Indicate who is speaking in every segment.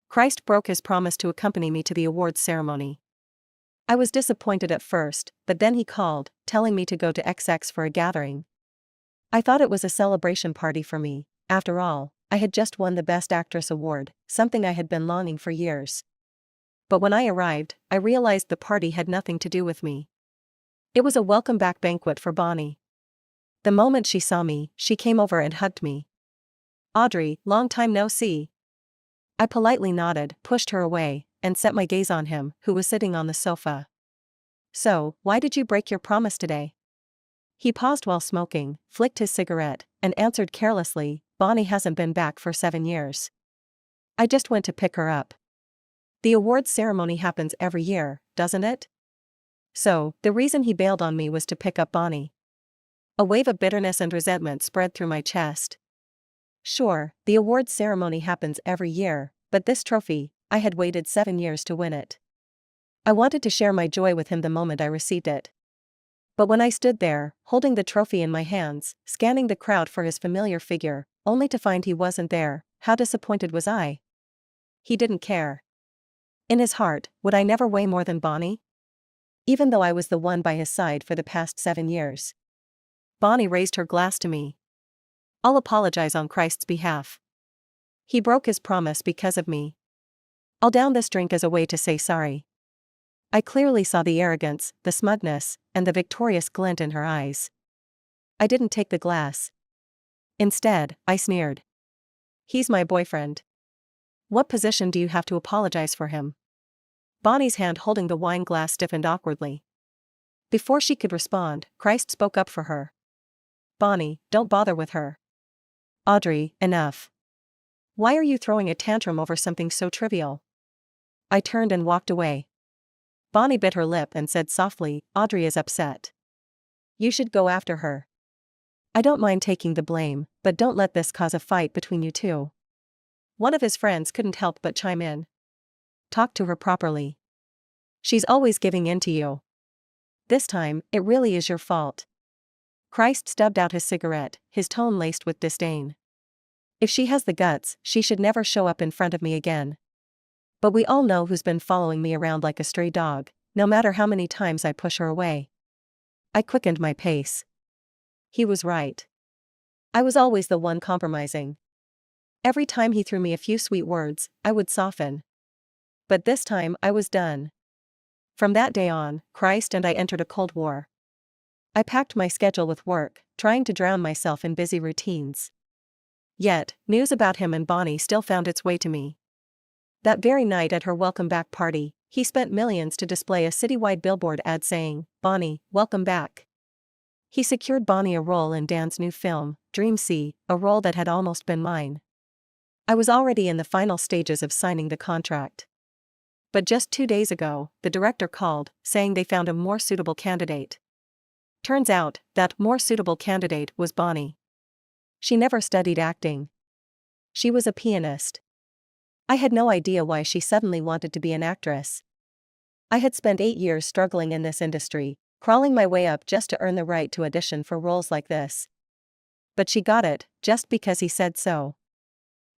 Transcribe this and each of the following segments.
Speaker 1: Christ broke his promise to accompany me to the awards ceremony. I was disappointed at first, but then he called, telling me to go to XX for a gathering. I thought it was a celebration party for me. After all, I had just won the Best Actress award, something I had been longing for years. But when I arrived, I realized the party had nothing to do with me. It was a welcome back banquet for Bonnie. The moment she saw me, she came over and hugged me. "Audrey, long time no see." I politely nodded, pushed her away, and set my gaze on him, who was sitting on the sofa. "So, why did you break your promise today?" He paused while smoking, flicked his cigarette, and answered carelessly, "Bonnie hasn't been back for 7 years. I just went to pick her up." The awards ceremony happens every year, doesn't it? So, the reason he bailed on me was to pick up Bonnie. A wave of bitterness and resentment spread through my chest. Sure, the awards ceremony happens every year, but this trophy, I had waited 7 years to win it. I wanted to share my joy with him the moment I received it. But when I stood there, holding the trophy in my hands, scanning the crowd for his familiar figure, only to find he wasn't there, how disappointed was I? He didn't care. In his heart, would I never weigh more than Bonnie? Even though I was the one by his side for the past 7 years. Bonnie raised her glass to me. "I'll apologize on Christ's behalf. He broke his promise because of me. I'll down this drink as a way to say sorry." I clearly saw the arrogance, the smugness, and the victorious glint in her eyes. I didn't take the glass. Instead, I sneered. "He's my boyfriend. What position do you have to apologize for him?" Bonnie's hand holding the wine glass stiffened awkwardly. Before she could respond, Christ spoke up for her. "Bonnie, don't bother with her. Audrey, enough. Why are you throwing a tantrum over something so trivial?" I turned and walked away. Bonnie bit her lip and said softly, "Audrey is upset. You should go after her. I don't mind taking the blame, but don't let this cause a fight between you two." One of his friends couldn't help but chime in. "Talk to her properly. She's always giving in to you. This time, it really is your fault." Christ stubbed out his cigarette, his tone laced with disdain. "If she has the guts, she should never show up in front of me again. But we all know who's been following me around like a stray dog, no matter how many times I push her away." I quickened my pace. He was right. I was always the one compromising. Every time he threw me a few sweet words, I would soften. But this time I was done. From that day on, Christ and I entered a cold war. I packed my schedule with work, trying to drown myself in busy routines. Yet, news about him and Bonnie still found its way to me. That very night at her welcome back party, he spent millions to display a citywide billboard ad saying, "Bonnie, welcome back." He secured Bonnie a role in Dan's new film, Dream See, a role that had almost been mine. I was already in the final stages of signing the contract. But just 2 days ago, the director called, saying they found a more suitable candidate. Turns out, that more suitable candidate was Bonnie. She never studied acting. She was a pianist. I had no idea why she suddenly wanted to be an actress. I had spent 8 years struggling in this industry, crawling my way up just to earn the right to audition for roles like this. But she got it, just because he said so.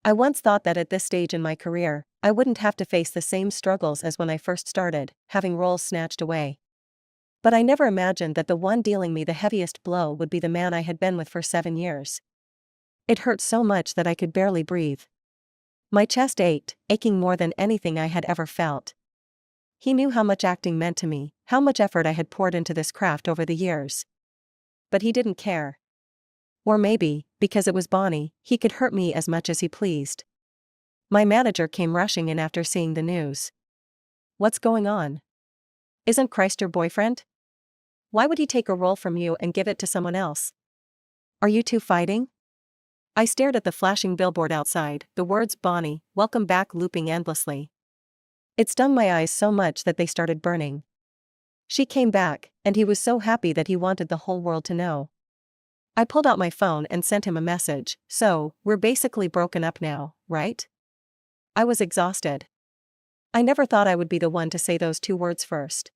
Speaker 1: I once thought that at this stage in my career, I wouldn't have to face the same struggles as when I first started, having roles snatched away. But I never imagined that the one dealing me the heaviest blow would be the man I had been with for 7 years. It hurt so much that I could barely breathe. My chest ached, aching more than anything I had ever felt. He knew how much acting meant to me, how much effort I had poured into this craft over the years. But he didn't care. Or maybe, because it was Bonnie, he could hurt me as much as he pleased. My manager came rushing in after seeing the news. "What's going on? Isn't Christ your boyfriend? Why would he take a role from you and give it to someone else? Are you two fighting?" I stared at the flashing billboard outside, the words "Bonnie, welcome back" looping endlessly. It stung my eyes so much that they started burning. She came back, and he was so happy that he wanted the whole world to know. I pulled out my phone and sent him a message. "So, we're basically broken up now, right?" I was exhausted. I never thought I would be the one to say those 2 words first.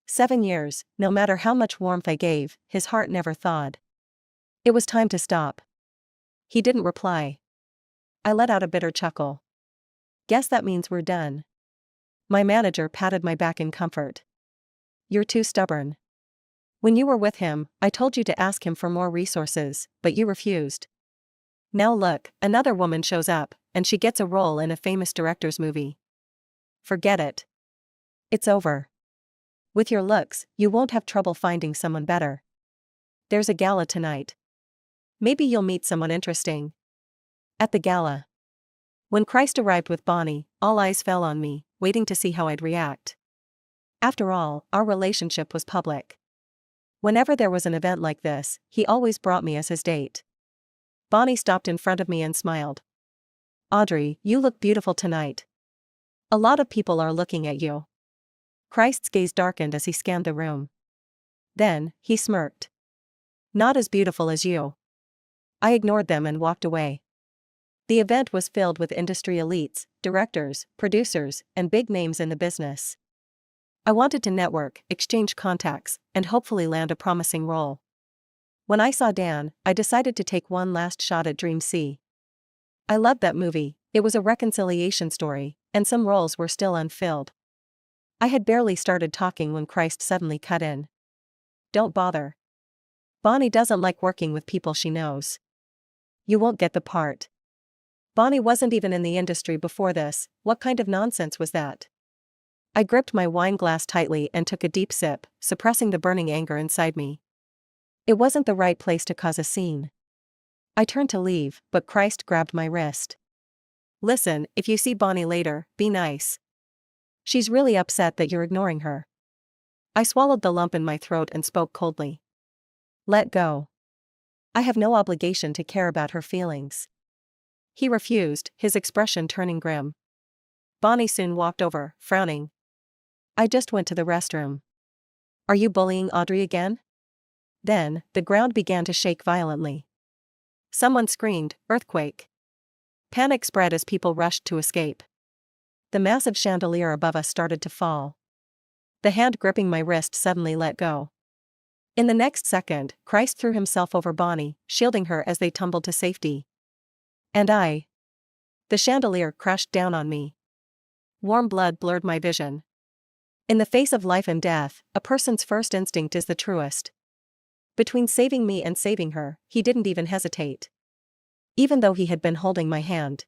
Speaker 1: 7 years, no matter how much warmth I gave, his heart never thawed. It was time to stop. He didn't reply. I let out a bitter chuckle. Guess that means we're done. My manager patted my back in comfort. You're too stubborn. When you were with him, I told you to ask him for more resources, but you refused. Now look, another woman shows up, and she gets a role in a famous director's movie. Forget it. It's over. With your looks, you won't have trouble finding someone better. There's a gala tonight. Maybe you'll meet someone interesting. At the gala. When Christ arrived with Bonnie, all eyes fell on me, waiting to see how I'd react. After all, our relationship was public. Whenever there was an event like this, he always brought me as his date. Bonnie stopped in front of me and smiled. Audrey, you look beautiful tonight. A lot of people are looking at you. Christ's gaze darkened as he scanned the room. Then, he smirked. Not as beautiful as you. I ignored them and walked away. The event was filled with industry elites, directors, producers, and big names in the business. I wanted to network, exchange contacts, and hopefully land a promising role. When I saw Dan, I decided to take one last shot at Dream C. I loved that movie. It was a reconciliation story, and some roles were still unfilled. I had barely started talking when Christ suddenly cut in. Don't bother. Bonnie doesn't like working with people she knows. You won't get the part. Bonnie wasn't even in the industry before this. What kind of nonsense was that? I gripped my wine glass tightly and took a deep sip, suppressing the burning anger inside me. It wasn't the right place to cause a scene. I turned to leave, but Christ grabbed my wrist. Listen, if you see Bonnie later, be nice. She's really upset that you're ignoring her. I swallowed the lump in my throat and spoke coldly. Let go. I have no obligation to care about her feelings. He refused, his expression turning grim. Bonnie soon walked over, frowning. I just went to the restroom. Are you bullying Audrey again? Then, the ground began to shake violently. Someone screamed, earthquake. Panic spread as people rushed to escape. The massive chandelier above us started to fall. The hand gripping my wrist suddenly let go. In the next second, Christ threw himself over Bonnie, shielding her as they tumbled to safety. And the chandelier crashed down on me. Warm blood blurred my vision. In the face of life and death, a person's first instinct is the truest. Between saving me and saving her, he didn't even hesitate. Even though he had been holding my hand.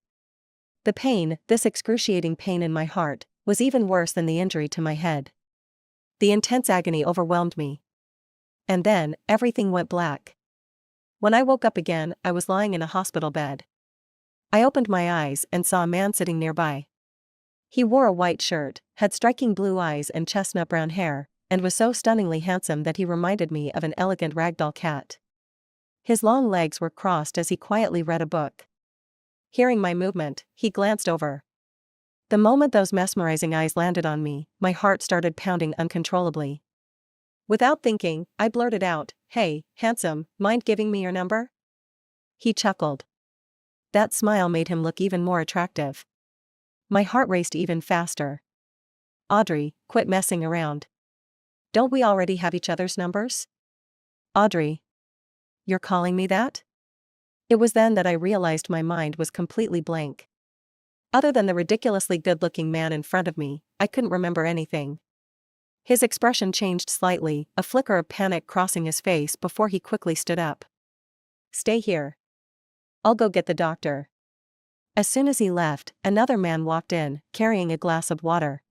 Speaker 1: The pain, this excruciating pain in my heart, was even worse than the injury to my head. The intense agony overwhelmed me. And then, everything went black. When I woke up again, I was lying in a hospital bed. I opened my eyes and saw a man sitting nearby. He wore a white shirt, had striking blue eyes and chestnut brown hair, and was so stunningly handsome that he reminded me of an elegant ragdoll cat. His long legs were crossed as he quietly read a book. Hearing my movement, he glanced over. The moment those mesmerizing eyes landed on me, my heart started pounding uncontrollably. Without thinking, I blurted out, "Hey, handsome, mind giving me your number?" He chuckled. That smile made him look even more attractive. My heart raced even faster. Audrey, quit messing around. Don't we already have each other's numbers? Audrey. You're calling me that? It was then that I realized my mind was completely blank. Other than the ridiculously good-looking man in front of me, I couldn't remember anything. His expression changed slightly, a flicker of panic crossing his face before he quickly stood up. Stay here. I'll go get the doctor. As soon as he left, another man walked in, carrying a glass of water.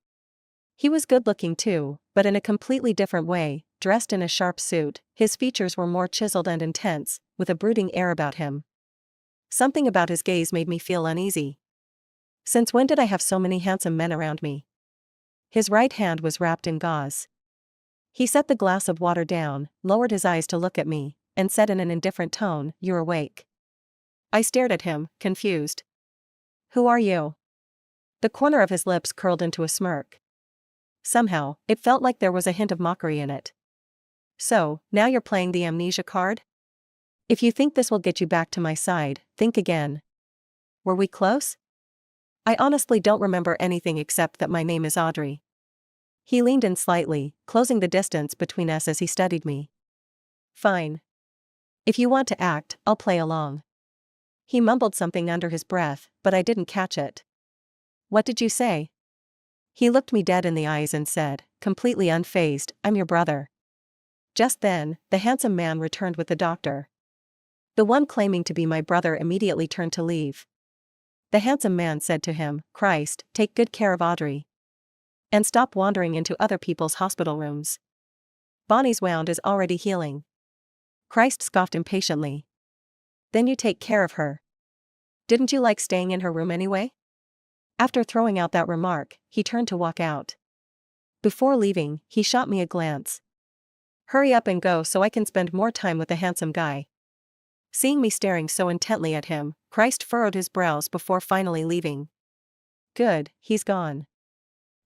Speaker 1: He was good-looking too, but in a completely different way, dressed in a sharp suit. His features were more chiseled and intense, with a brooding air about him. Something about his gaze made me feel uneasy. Since when did I have so many handsome men around me? His right hand was wrapped in gauze. He set the glass of water down, lowered his eyes to look at me, and said in an indifferent tone, "You're awake." I stared at him, confused. Who are you? The corner of his lips curled into a smirk. Somehow, it felt like there was a hint of mockery in it. So, now you're playing the amnesia card? If you think this will get you back to my side, think again. Were we close? I honestly don't remember anything except that my name is Audrey. He leaned in slightly, closing the distance between us as he studied me. Fine. If you want to act, I'll play along. He mumbled something under his breath, but I didn't catch it. What did you say? He looked me dead in the eyes and said, completely unfazed, I'm your brother. Just then, the handsome man returned with the doctor. The one claiming to be my brother immediately turned to leave. The handsome man said to him, Christ, take good care of Audrey. And stop wandering into other people's hospital rooms. Bonnie's wound is already healing. Christ scoffed impatiently. Then you take care of her. Didn't you like staying in her room anyway? After throwing out that remark, he turned to walk out. Before leaving, he shot me a glance. Hurry up and go so I can spend more time with the handsome guy. Seeing me staring so intently at him, Christ furrowed his brows before finally leaving. Good, he's gone.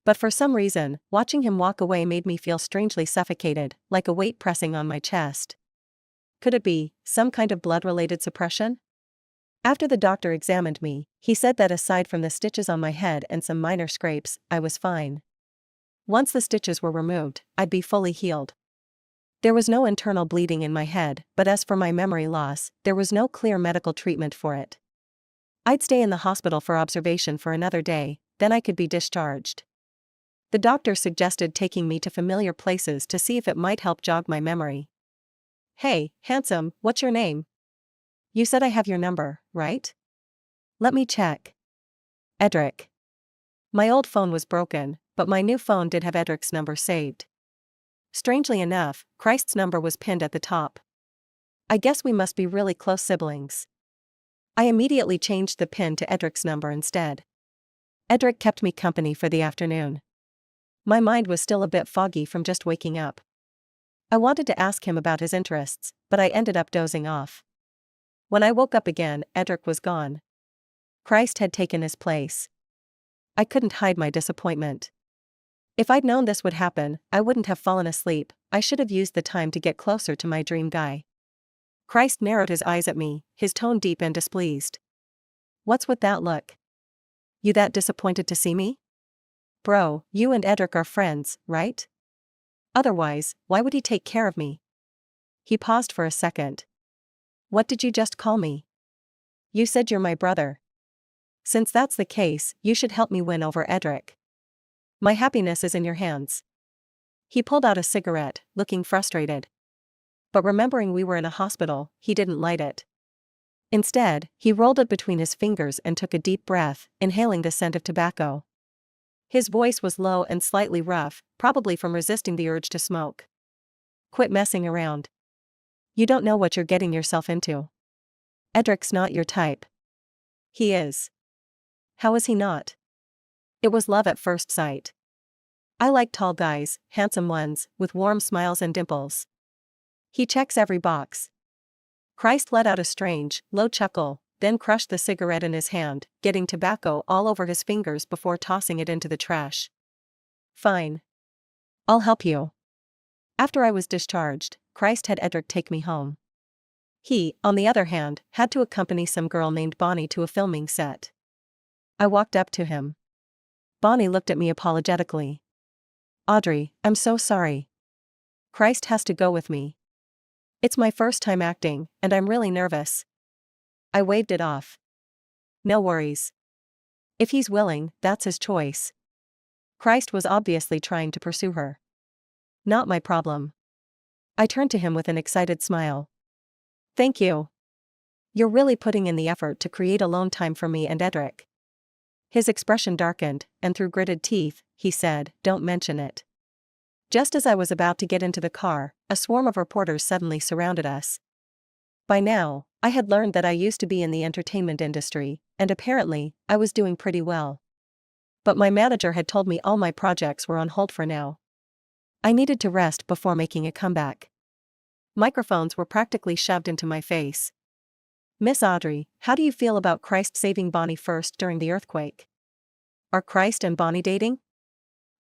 Speaker 1: But for some reason, watching him walk away made me feel strangely suffocated, like a weight pressing on my chest. Could it be some kind of blood-related suppression? After the doctor examined me, he said that aside from the stitches on my head and some minor scrapes, I was fine. Once the stitches were removed, I'd be fully healed. There was no internal bleeding in my head, but as for my memory loss, there was no clear medical treatment for it. I'd stay in the hospital for observation for another day, then I could be discharged. The doctor suggested taking me to familiar places to see if it might help jog my memory. Hey, handsome, what's your name? You said I have your number, right? Let me check. Edric. My old phone was broken, but my new phone did have Edric's number saved. Strangely enough, Christ's number was pinned at the top. I guess we must be really close siblings. I immediately changed the pin to Edric's number instead. Edric kept me company for the afternoon. My mind was still a bit foggy from just waking up. I wanted to ask him about his interests, but I ended up dozing off. When I woke up again, Edric was gone. Christ had taken his place. I couldn't hide my disappointment. If I'd known this would happen, I wouldn't have fallen asleep. I should have used the time to get closer to my dream guy. Christ narrowed his eyes at me, his tone deep and displeased. What's with that look? You that disappointed to see me? Bro, you and Edric are friends, right? Otherwise, why would he take care of me? He paused for a second. What did you just call me? You said you're my brother. Since that's the case, you should help me win over Edric. My happiness is in your hands. He pulled out a cigarette, looking frustrated. But remembering we were in a hospital, he didn't light it. Instead, he rolled it between his fingers and took a deep breath, inhaling the scent of tobacco. His voice was low and slightly rough, probably from resisting the urge to smoke. Quit messing around. You don't know what you're getting yourself into. Edric's not your type. He is. How is he not? It was love at first sight. I like tall guys, handsome ones, with warm smiles and dimples. He checks every box. Christ let out a strange, low chuckle, then crushed the cigarette in his hand, getting tobacco all over his fingers before tossing it into the trash. Fine. I'll help you. After I was discharged, Christ had Edric take me home. He, on the other hand, had to accompany some girl named Bonnie to a filming set. I walked up to him. Bonnie looked at me apologetically. Audrey, I'm so sorry. Christ has to go with me. It's my first time acting, and I'm really nervous. I waved it off. No worries. If he's willing, that's his choice. Christ was obviously trying to pursue her. Not my problem. I turned to him with an excited smile. Thank you. You're really putting in the effort to create alone time for me and Edric. His expression darkened, and through gritted teeth, he said, Don't mention it. Just as I was about to get into the car, a swarm of reporters suddenly surrounded us. By now, I had learned that I used to be in the entertainment industry, and apparently, I was doing pretty well. But my manager had told me all my projects were on hold for now. I needed to rest before making a comeback. Microphones were practically shoved into my face. Miss Audrey, how do you feel about Christ saving Bonnie first during the earthquake? Are Christ and Bonnie dating?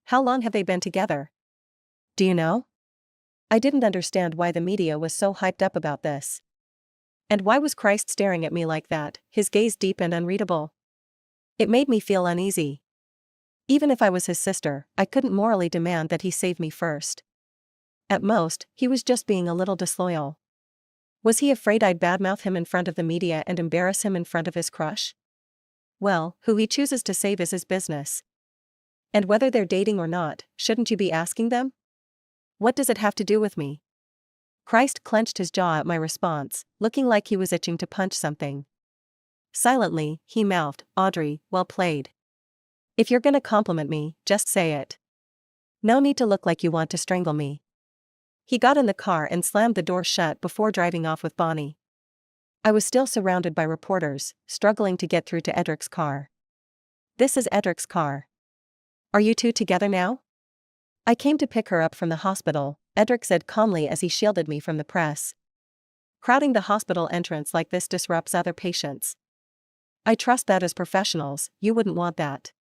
Speaker 1: How long have they been together? Do you know? I didn't understand why the media was so hyped up about this. And why was Christ staring at me like that, his gaze deep and unreadable? It made me feel uneasy. Even if I was his sister, I couldn't morally demand that he save me first. At most, he was just being a little disloyal. Was he afraid I'd badmouth him in front of the media and embarrass him in front of his crush? Well, who he chooses to save is his business. And whether they're dating or not, shouldn't you be asking them? What does it have to do with me? Christ clenched his jaw at my response, looking like he was itching to punch something. Silently, he mouthed, "Audrey, well played. If you're gonna compliment me, just say it. No need to look like you want to strangle me." He got in the car and slammed the door shut before driving off with Bonnie. I was still surrounded by reporters, struggling to get through to Edric's car. "This is Edric's car. Are you two together now?" "I came to pick her up from the hospital," Edric said calmly as he shielded me from the press. "Crowding the hospital entrance like this disrupts other patients. I trust that as professionals, you wouldn't want that."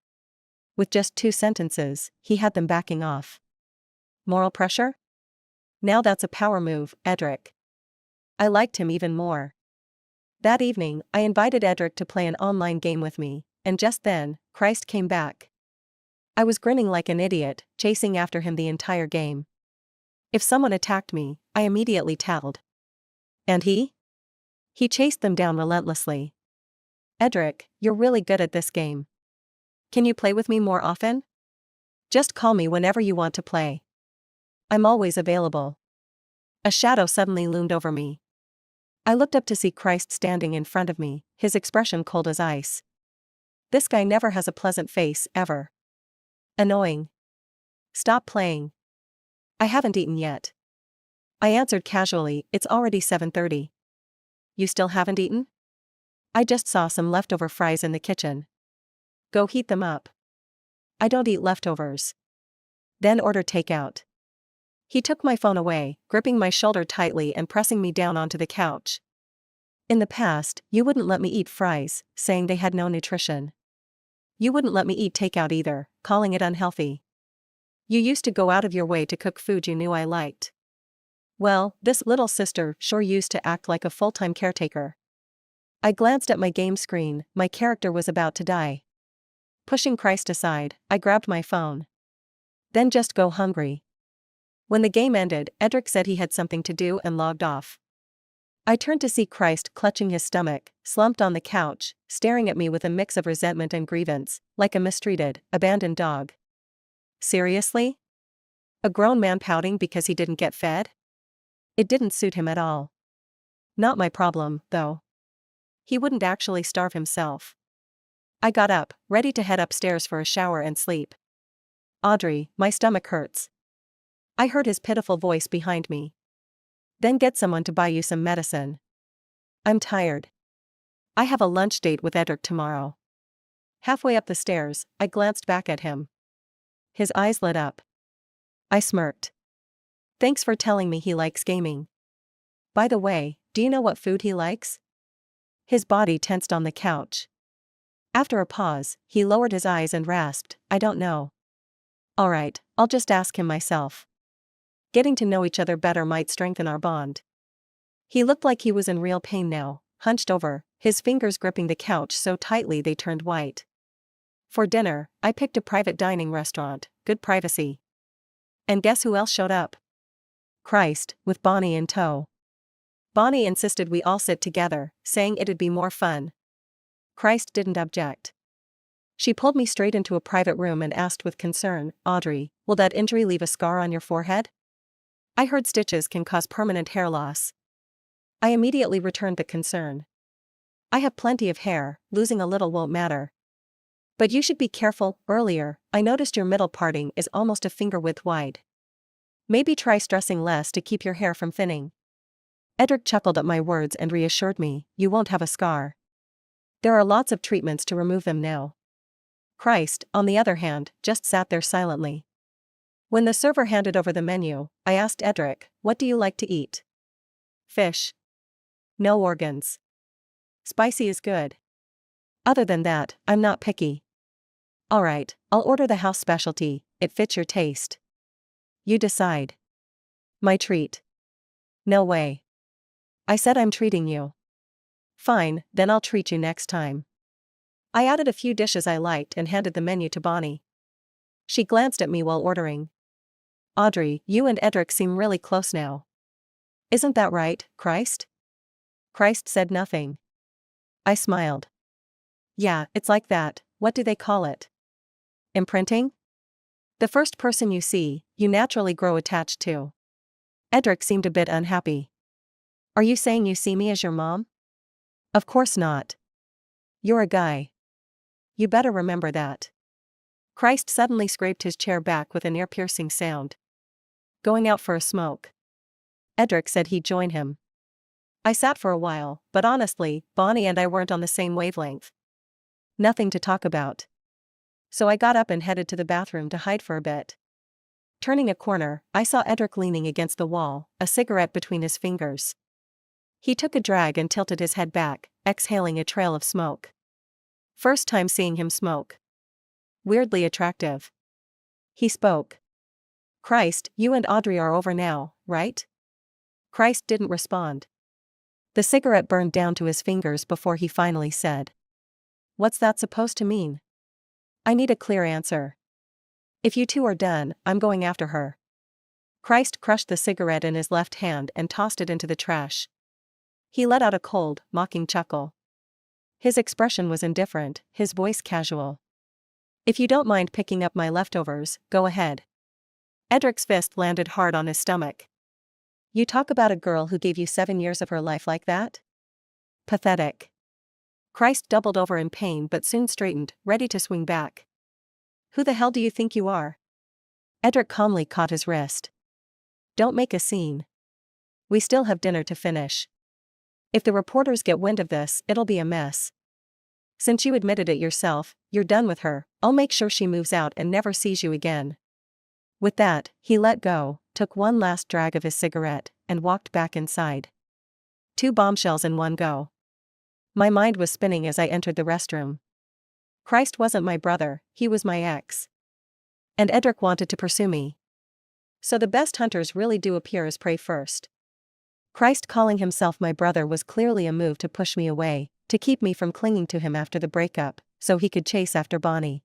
Speaker 1: With just 2 sentences, he had them backing off. Moral pressure? Now that's a power move, Edric. I liked him even more. That evening, I invited Edric to play an online game with me, and just then, Christ came back. I was grinning like an idiot, chasing after him the entire game. If someone attacked me, I immediately tackled. And he? He chased them down relentlessly. "Edric, you're really good at this game. Can you play with me more often? Just call me whenever you want to play. I'm always available." A shadow suddenly loomed over me. I looked up to see Christ standing in front of me, his expression cold as ice. This guy never has a pleasant face, ever. Annoying. "Stop playing. I haven't eaten yet." I answered casually, "It's already 7:30. You still haven't eaten?" "I just saw some leftover fries in the kitchen." "Go heat them up." "I don't eat leftovers." "Then order takeout." He took my phone away, gripping my shoulder tightly and pressing me down onto the couch. "In the past, you wouldn't let me eat fries, saying they had no nutrition. You wouldn't let me eat takeout either, calling it unhealthy. You used to go out of your way to cook food you knew I liked. Well, this little sister sure used to act like a full-time caretaker." I glanced at my game screen, my character was about to die. Pushing Christ aside, I grabbed my phone. "Then just go hungry." When the game ended, Edric said he had something to do and logged off. I turned to see Christ clutching his stomach, slumped on the couch, staring at me with a mix of resentment and grievance, like a mistreated, abandoned dog. Seriously? A grown man pouting because he didn't get fed? It didn't suit him at all. Not my problem, though. He wouldn't actually starve himself. I got up, ready to head upstairs for a shower and sleep. "Audrey, my stomach hurts." I heard his pitiful voice behind me. "Then get someone to buy you some medicine." "I'm tired. I have a lunch date with Edric tomorrow." Halfway up the stairs, I glanced back at him. His eyes lit up. I smirked. "Thanks for telling me he likes gaming. By the way, do you know what food he likes?" His body tensed on the couch. After a pause, he lowered his eyes and rasped, "I don't know." "All right, I'll just ask him myself. Getting to know each other better might strengthen our bond." He looked like he was in real pain now, hunched over, his fingers gripping the couch so tightly they turned white. For dinner, I picked a private dining restaurant, good privacy. And guess who else showed up? Christ, with Bonnie in tow. Bonnie insisted we all sit together, saying it'd be more fun. Christ didn't object. She pulled me straight into a private room and asked with concern, "Audrey, will that injury leave a scar on your forehead? I heard stitches can cause permanent hair loss." I immediately returned the concern. "I have plenty of hair, losing a little won't matter. But you should be careful. Earlier, I noticed your middle parting is almost a finger width wide. Maybe try stressing less to keep your hair from thinning." Edric chuckled at my words and reassured me, "You won't have a scar. There are lots of treatments to remove them now." Christ, on the other hand, just sat there silently. When the server handed over the menu, I asked Edric, "What do you like to eat?" "Fish. No organs. Spicy is good. Other than that, I'm not picky." "All right, I'll order the house specialty, it fits your taste. You decide." "My treat." "No way. I said I'm treating you." "Fine, then I'll treat you next time." I added a few dishes I liked and handed the menu to Bonnie. She glanced at me while ordering. "Audrey, you and Edric seem really close now. Isn't that right, Christ?" Christ said nothing. I smiled. Yeah, it's like that. What do they call it? Imprinting? The first person you see, you naturally grow attached to. Edric seemed a bit unhappy. Are you saying you see me as your mom? Of course not. You're a guy. You better remember that. Christ suddenly scraped his chair back with an ear-piercing sound. Going out for a smoke. Edric said he'd join him. I sat for a while, but honestly, Bonnie and I weren't on the same wavelength. Nothing to talk about. So I got up and headed to the bathroom to hide for a bit. Turning a corner, I saw Edric leaning against the wall, a cigarette between his fingers. He took a drag and tilted his head back, exhaling a trail of smoke. First time seeing him smoke. Weirdly attractive. He spoke. Christ, you and Audrey are over now, right? Christ didn't respond. The cigarette burned down to his fingers before he finally said. What's that supposed to mean? I need a clear answer. If you two are done, I'm going after her. Christ crushed the cigarette in his left hand and tossed it into the trash. He let out a cold, mocking chuckle. His expression was indifferent, his voice casual. If you don't mind picking up my leftovers, go ahead. Edric's fist landed hard on his stomach. You talk about a girl who gave you 7 years of her life like that? Pathetic. Christ doubled over in pain but soon straightened, ready to swing back. Who the hell do you think you are? Edric calmly caught his wrist. Don't make a scene. We still have dinner to finish. If the reporters get wind of this, it'll be a mess. Since you admitted it yourself, you're done with her. I'll make sure she moves out and never sees you again. With that, he let go, took one last drag of his cigarette, and walked back inside. 2 bombshells in one go. My mind was spinning as I entered the restroom. Christ wasn't my brother, he was my ex. And Edric wanted to pursue me. So the best hunters really do appear as prey first. Christ calling himself my brother was clearly a move to push me away, to keep me from clinging to him after the breakup, so he could chase after Bonnie.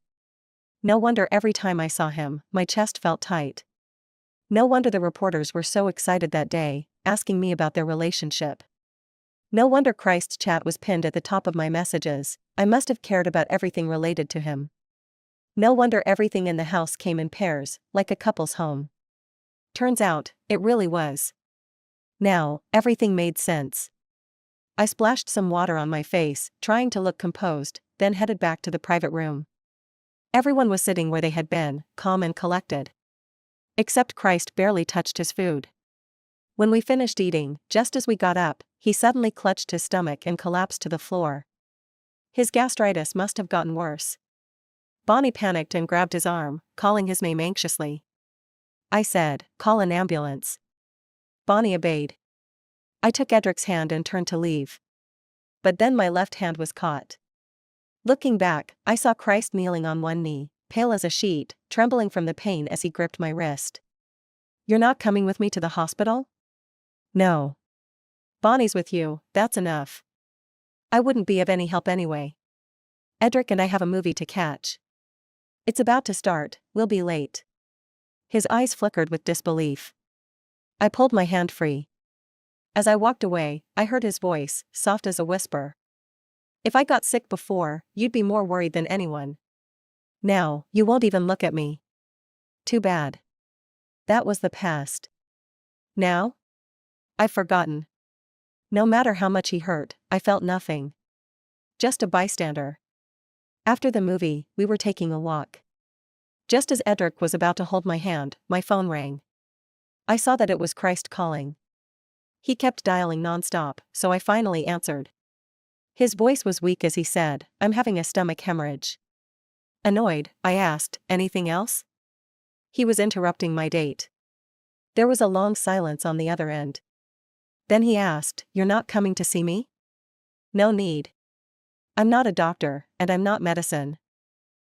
Speaker 1: No wonder every time I saw him, my chest felt tight. No wonder the reporters were so excited that day, asking me about their relationship. No wonder Christ's chat was pinned at the top of my messages. I must have cared about everything related to him. No wonder everything in the house came in pairs, like a couple's home. Turns out, it really was. Now, everything made sense. I splashed some water on my face, trying to look composed, then headed back to the private room. Everyone was sitting where they had been, calm and collected. Except Christ barely touched his food. When we finished eating, just as we got up, he suddenly clutched his stomach and collapsed to the floor. His gastritis must have gotten worse. Bonnie panicked and grabbed his arm, calling his name anxiously. I said, "Call an ambulance." Bonnie obeyed. I took Edric's hand and turned to leave. But then my left hand was caught. Looking back, I saw Christ kneeling on one knee, pale as a sheet, trembling from the pain as he gripped my wrist. You're not coming with me to the hospital? No. Bonnie's with you, that's enough. I wouldn't be of any help anyway. Edric and I have a movie to catch. It's about to start, we'll be late. His eyes flickered with disbelief. I pulled my hand free. As I walked away, I heard his voice, soft as a whisper. If I got sick before, you'd be more worried than anyone. Now, you won't even look at me. Too bad. That was the past. Now? I've forgotten. No matter how much he hurt, I felt nothing. Just a bystander. After the movie, we were taking a walk. Just as Edric was about to hold my hand, my phone rang. I saw that it was Christ calling. He kept dialing nonstop, so I finally answered. His voice was weak as he said, "I'm having a stomach hemorrhage." Annoyed, I asked, "Anything else?" He was interrupting my date. There was a long silence on the other end. Then he asked, "You're not coming to see me?" No need. I'm not a doctor, and I'm not medicine.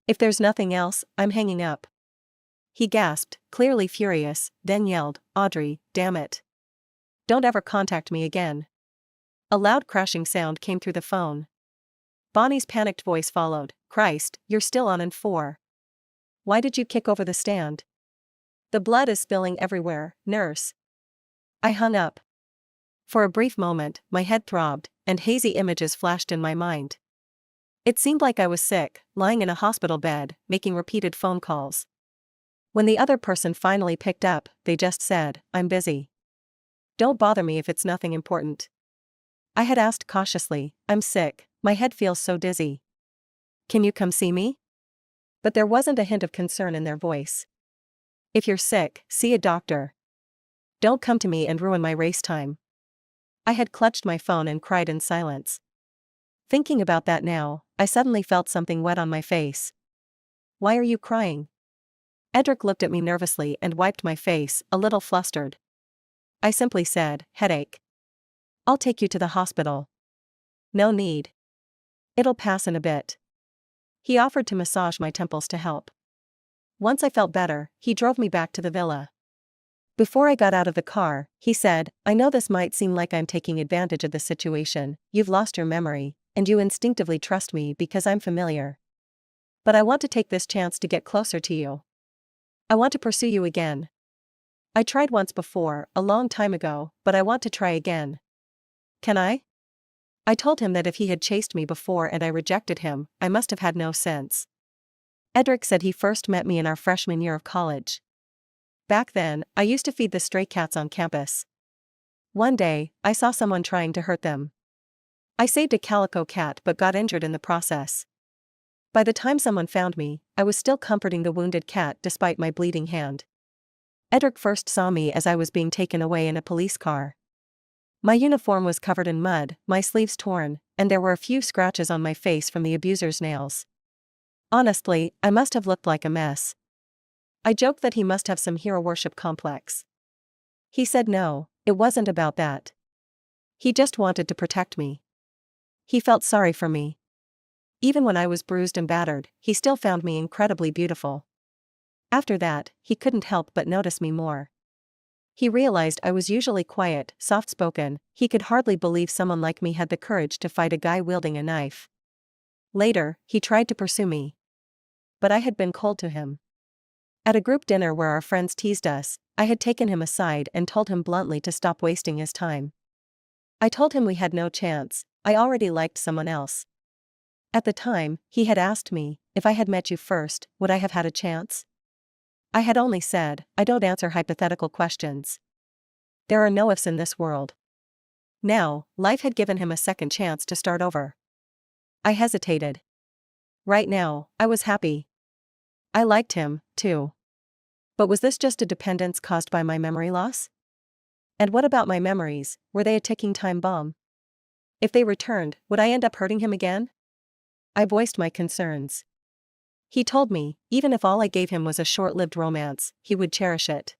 Speaker 1: If there's nothing else, I'm hanging up. He gasped, clearly furious, then yelled, "Audrey, damn it. Don't ever contact me again." A loud crashing sound came through the phone. Bonnie's panicked voice followed, "Christ, you're still on and 4. Why did you kick over the stand? The blood is spilling everywhere, nurse." I hung up. For a brief moment, my head throbbed, and hazy images flashed in my mind. It seemed like I was sick, lying in a hospital bed, making repeated phone calls. When the other person finally picked up, they just said, "I'm busy. Don't bother me if it's nothing important." I had asked cautiously, "I'm sick, my head feels so dizzy. Can you come see me?" But there wasn't a hint of concern in their voice. "If you're sick, see a doctor. Don't come to me and ruin my race time." I had clutched my phone and cried in silence. Thinking about that now, I suddenly felt something wet on my face. "Why are you crying?" Edric looked at me nervously and wiped my face, a little flustered. I simply said, "Headache. I'll take you to the hospital." "No need. It'll pass in a bit." He offered to massage my temples to help. Once I felt better, he drove me back to the villa. Before I got out of the car, he said, "I know this might seem like I'm taking advantage of the situation, you've lost your memory, and you instinctively trust me because I'm familiar. But I want to take this chance to get closer to you. I want to pursue you again. I tried once before, a long time ago, but I want to try again. Can I?" I told him that if he had chased me before and I rejected him, I must have had no sense. Edric said he first met me in our freshman year of college. Back then, I used to feed the stray cats on campus. One day, I saw someone trying to hurt them. I saved a calico cat but got injured in the process. By the time someone found me, I was still comforting the wounded cat despite my bleeding hand. Edric first saw me as I was being taken away in a police car. My uniform was covered in mud, my sleeves torn, and there were a few scratches on my face from the abuser's nails. Honestly, I must have looked like a mess. I joked that he must have some hero worship complex. He said no, it wasn't about that. He just wanted to protect me. He felt sorry for me. Even when I was bruised and battered, he still found me incredibly beautiful. After that, he couldn't help but notice me more. He realized I was usually quiet, soft-spoken, he could hardly believe someone like me had the courage to fight a guy wielding a knife. Later, he tried to pursue me. But I had been cold to him. At a group dinner where our friends teased us, I had taken him aside and told him bluntly to stop wasting his time. I told him we had no chance, I already liked someone else. At the time, he had asked me, if I had met you first, would I have had a chance? I had only said, I don't answer hypothetical questions. There are no ifs in this world. Now, life had given him a second chance to start over. I hesitated. Right now, I was happy. I liked him, too. But was this just a dependence caused by my memory loss? And what about my memories, were they a ticking time bomb? If they returned, would I end up hurting him again? I voiced my concerns. He told me, even if all I gave him was a short-lived romance, he would cherish it.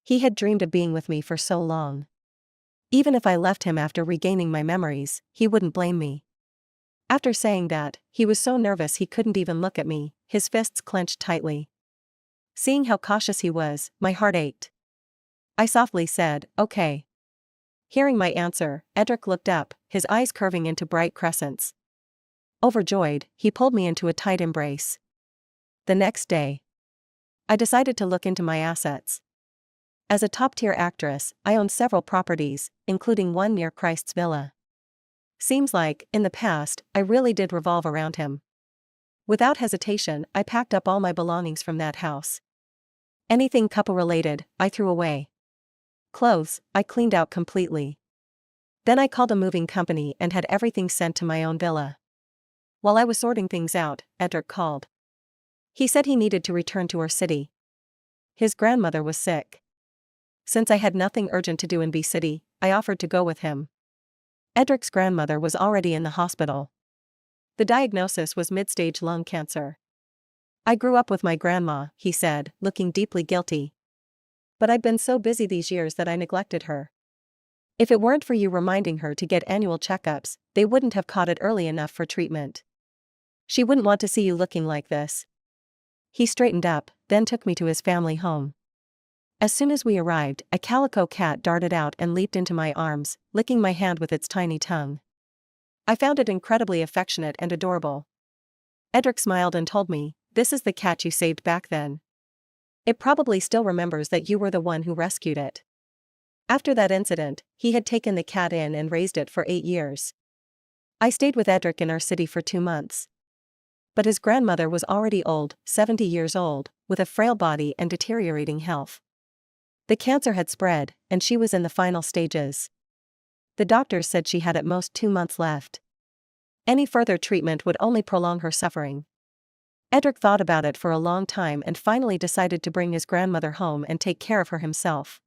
Speaker 1: He had dreamed of being with me for so long. Even if I left him after regaining my memories, he wouldn't blame me. After saying that, he was so nervous he couldn't even look at me, his fists clenched tightly. Seeing how cautious he was, my heart ached. I softly said, "Okay." Hearing my answer, Edric looked up, his eyes curving into bright crescents. Overjoyed, he pulled me into a tight embrace. The next day, I decided to look into my assets. As a top-tier actress, I own several properties, including one near Christ's Villa. Seems like, in the past, I really did revolve around him. Without hesitation, I packed up all my belongings from that house. Anything couple-related, I threw away. Clothes, I cleaned out completely. Then I called a moving company and had everything sent to my own villa. While I was sorting things out, Edric called. He said he needed to return to our city. His grandmother was sick. Since I had nothing urgent to do in B City, I offered to go with him. Edric's grandmother was already in the hospital. The diagnosis was mid-stage lung cancer. I grew up with my grandma, he said, looking deeply guilty. But I'd been so busy these years that I neglected her. If it weren't for you reminding her to get annual checkups, they wouldn't have caught it early enough for treatment. She wouldn't want to see you looking like this. He straightened up, then took me to his family home. As soon as we arrived, a calico cat darted out and leaped into my arms, licking my hand with its tiny tongue. I found it incredibly affectionate and adorable. Edric smiled and told me, "This is the cat you saved back then. It probably still remembers that you were the one who rescued it." After that incident, he had taken the cat in and raised it for 8 years. I stayed with Edric in our city for 2 months. But his grandmother was already old, 70 years old, with a frail body and deteriorating health. The cancer had spread, and she was in the final stages. The doctors said she had at most 2 months left. Any further treatment would only prolong her suffering. Edric thought about it for a long time and finally decided to bring his grandmother home and take care of her himself.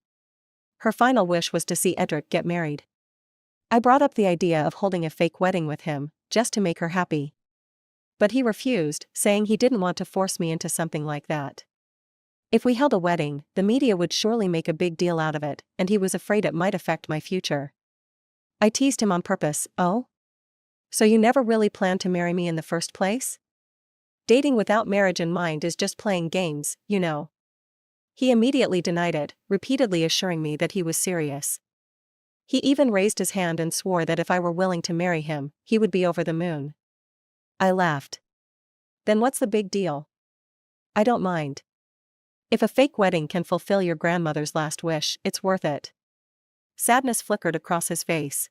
Speaker 1: Her final wish was to see Edric get married. I brought up the idea of holding a fake wedding with him, just to make her happy. But he refused, saying he didn't want to force me into something like that. If we held a wedding, the media would surely make a big deal out of it, and he was afraid it might affect my future. I teased him on purpose. "Oh? So you never really planned to marry me in the first place? Dating without marriage in mind is just playing games, you know." He immediately denied it, repeatedly assuring me that he was serious. He even raised his hand and swore that if I were willing to marry him, he would be over the moon. I laughed. Then what's the big deal? I don't mind. If a fake wedding can fulfill your grandmother's last wish, it's worth it. Sadness flickered across his face.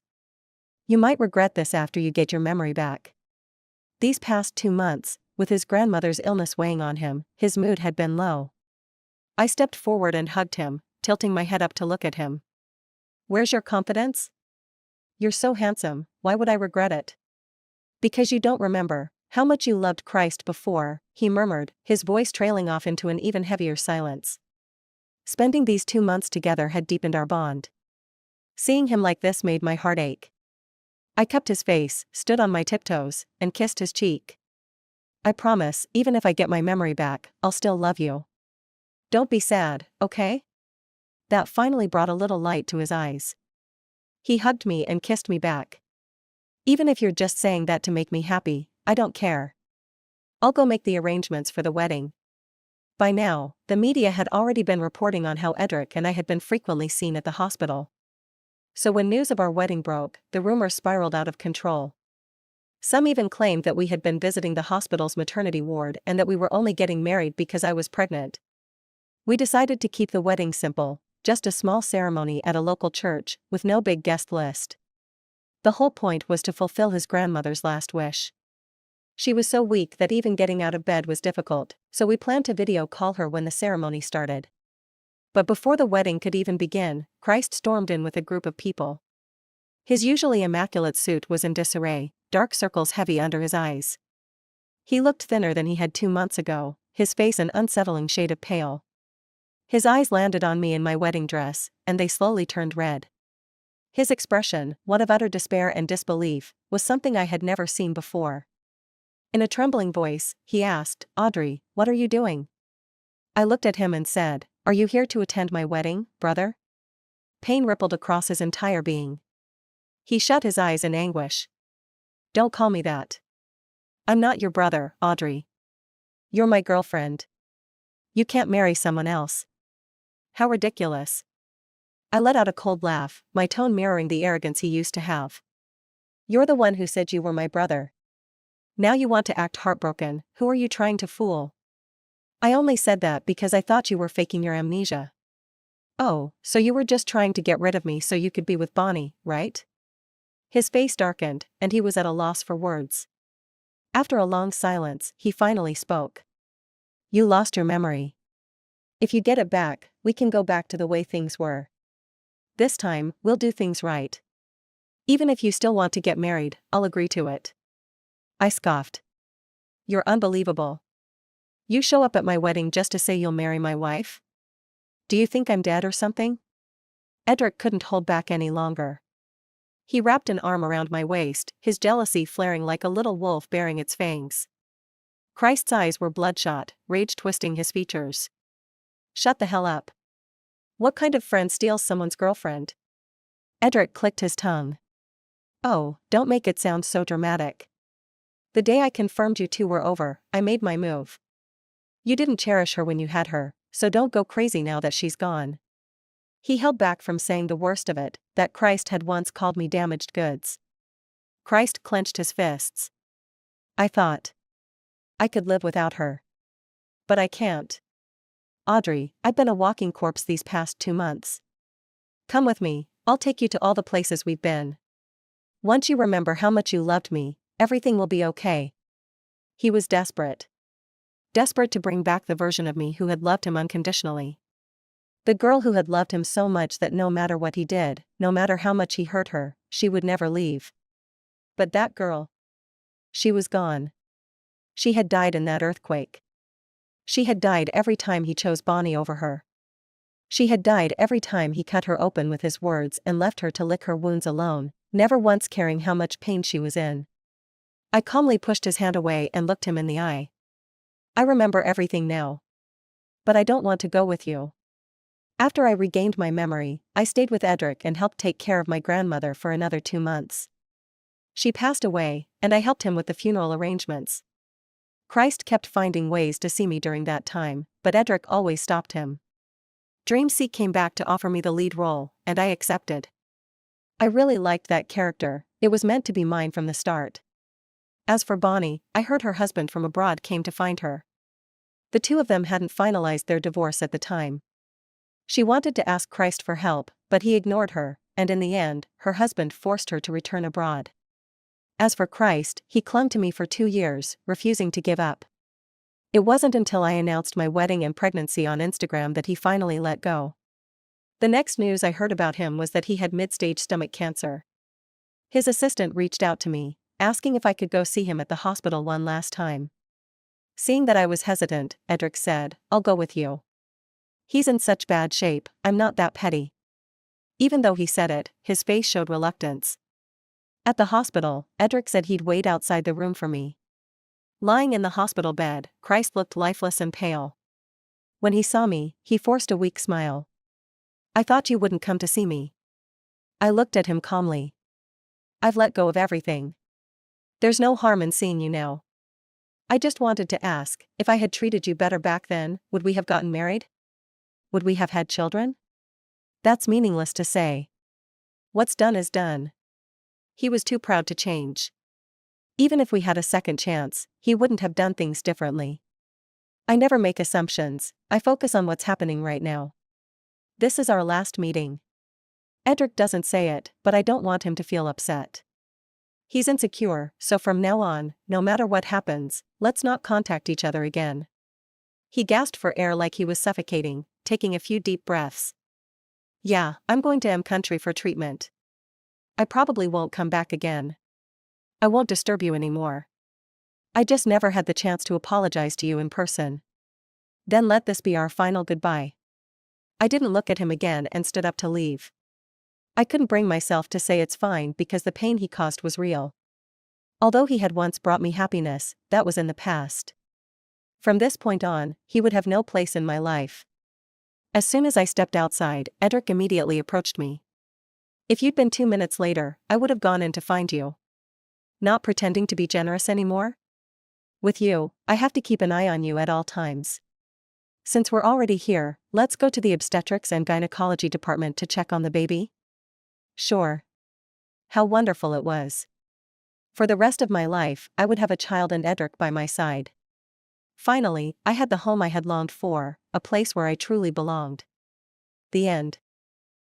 Speaker 1: You might regret this after you get your memory back. These past 2 months, with his grandmother's illness weighing on him, his mood had been low. I stepped forward and hugged him, tilting my head up to look at him. Where's your confidence? You're so handsome, why would I regret it? Because you don't remember how much you loved Christ before, he murmured, his voice trailing off into an even heavier silence. Spending these 2 months together had deepened our bond. Seeing him like this made my heart ache. I cupped his face, stood on my tiptoes, and kissed his cheek. I promise, even if I get my memory back, I'll still love you. Don't be sad, okay? That finally brought a little light to his eyes. He hugged me and kissed me back. Even if you're just saying that to make me happy, I don't care. I'll go make the arrangements for the wedding. By now, the media had already been reporting on how Edric and I had been frequently seen at the hospital. So when news of our wedding broke, the rumors spiraled out of control. Some even claimed that we had been visiting the hospital's maternity ward and that we were only getting married because I was pregnant. We decided to keep the wedding simple, just a small ceremony at a local church, with no big guest list. The whole point was to fulfill his grandmother's last wish. She was so weak that even getting out of bed was difficult, so we planned to video call her when the ceremony started. But before the wedding could even begin, Christ stormed in with a group of people. His usually immaculate suit was in disarray, dark circles heavy under his eyes. He looked thinner than he had 2 months ago, his face an unsettling shade of pale. His eyes landed on me in my wedding dress, and they slowly turned red. His expression, one of utter despair and disbelief, was something I had never seen before. In a trembling voice, he asked, "Audrey, what are you doing?" I looked at him and said, "Are you here to attend my wedding, brother?" Pain rippled across his entire being. He shut his eyes in anguish. "Don't call me that. I'm not your brother, Audrey. You're my girlfriend. You can't marry someone else." How ridiculous. I let out a cold laugh, my tone mirroring the arrogance he used to have. "You're the one who said you were my brother. Now you want to act heartbroken, who are you trying to fool?" "I only said that because I thought you were faking your amnesia." "Oh, so you were just trying to get rid of me so you could be with Bonnie, right?" His face darkened, and he was at a loss for words. After a long silence, he finally spoke. "You lost your memory. If you get it back, we can go back to the way things were. This time, we'll do things right. Even if you still want to get married, I'll agree to it." I scoffed. "You're unbelievable. You show up at my wedding just to say you'll marry my wife? Do you think I'm dead or something?" Edric couldn't hold back any longer. He wrapped an arm around my waist, his jealousy flaring like a little wolf baring its fangs. Christ's eyes were bloodshot, rage twisting his features. "Shut the hell up. What kind of friend steals someone's girlfriend?" Edric clicked his tongue. "Oh, don't make it sound so dramatic. The day I confirmed you two were over, I made my move. You didn't cherish her when you had her, so don't go crazy now that she's gone." He held back from saying the worst of it, that Christ had once called me damaged goods. Christ clenched his fists. I thought I could live without her. But I can't. Audrey, I've been a walking corpse these past 2 months. Come with me, I'll take you to all the places we've been. Once you remember how much you loved me, everything will be okay. He was desperate. Desperate to bring back the version of me who had loved him unconditionally. The girl who had loved him so much that no matter what he did, no matter how much he hurt her, she would never leave. But that girl. She was gone. She had died in that earthquake. She had died every time he chose Bonnie over her. She had died every time he cut her open with his words and left her to lick her wounds alone, never once caring how much pain she was in. I calmly pushed his hand away and looked him in the eye. I remember everything now. But I don't want to go with you. After I regained my memory, I stayed with Edric and helped take care of my grandmother for another 2 months. She passed away, and I helped him with the funeral arrangements. Christ kept finding ways to see me during that time, but Edric always stopped him. Dreamseek came back to offer me the lead role, and I accepted. I really liked that character, it was meant to be mine from the start. As for Bonnie, I heard her husband from abroad came to find her. The two of them hadn't finalized their divorce at the time. She wanted to ask Christ for help, but he ignored her, and in the end, her husband forced her to return abroad. As for Christ, he clung to me for 2 years, refusing to give up. It wasn't until I announced my wedding and pregnancy on Instagram that he finally let go. The next news I heard about him was that he had mid-stage stomach cancer. His assistant reached out to me, asking if I could go see him at the hospital one last time. Seeing that I was hesitant, Edric said, "I'll go with you. He's in such bad shape, I'm not that petty." Even though he said it, his face showed reluctance. At the hospital, Edric said he'd wait outside the room for me. Lying in the hospital bed, Christ looked lifeless and pale. When he saw me, he forced a weak smile. "I thought you wouldn't come to see me." I looked at him calmly. "I've let go of everything. There's no harm in seeing you now. I just wanted to ask, if I had treated you better back then, would we have gotten married? Would we have had children? That's meaningless to say. What's done is done." He was too proud to change. Even if we had a second chance, he wouldn't have done things differently. I never make assumptions, I focus on what's happening right now. This is our last meeting. Edric doesn't say it, but I don't want him to feel upset. He's insecure, so from now on, no matter what happens, let's not contact each other again. He gasped for air like he was suffocating, taking a few deep breaths. "Yeah, I'm going to country for treatment. I probably won't come back again. I won't disturb you anymore. I just never had the chance to apologize to you in person. Then let this be our final goodbye." I didn't look at him again and stood up to leave. I couldn't bring myself to say it's fine because the pain he caused was real. Although he had once brought me happiness, that was in the past. From this point on, he would have no place in my life. As soon as I stepped outside, Edric immediately approached me. "If you'd been 2 minutes later, I would have gone in to find you. Not pretending to be generous anymore? With you, I have to keep an eye on you at all times. Since we're already here, let's go to the obstetrics and gynecology department to check on the baby?" Sure. How wonderful it was. For the rest of my life, I would have a child and Edric by my side. Finally, I had the home I had longed for, a place where I truly belonged. The end.